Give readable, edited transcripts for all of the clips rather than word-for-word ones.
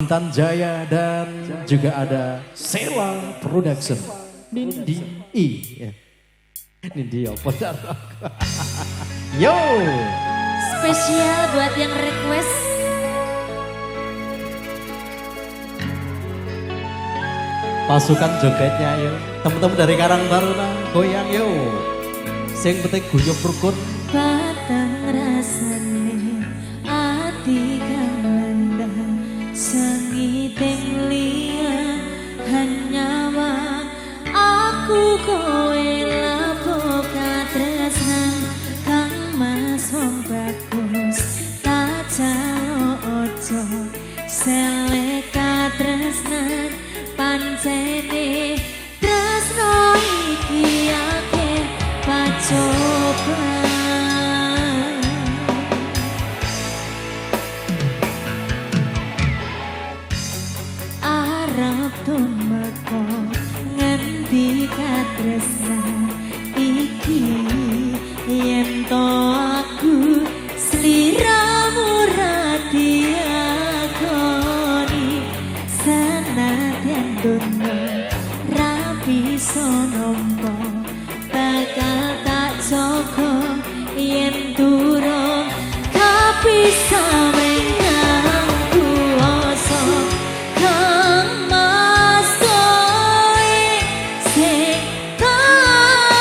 Intan Jaya dan juga ada Sela Production. Nindi ya. Nindi apa? Yo. Spesial buat yang request. Pasukan jogetnya yo. Teman-teman dari Karang Taruna goyang yo. Sing penting guyub rukun. Batang rasane ati kalanda sengiteng liya hanyawa aku kowe lapo katresnan kang mas wong bagus tak jalo ojo selek katresnan pancene tresno iki akeh pacoba. Arep tumeka ngendi katresnan iki yen to aku sliramu ra diakoni senadyan donya ra bisa nampa bakal tak jaga yen durung kapisa menyang kuasa kang mas kowe sing tak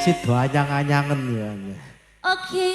Sido anyang-anyangen ya. Oke,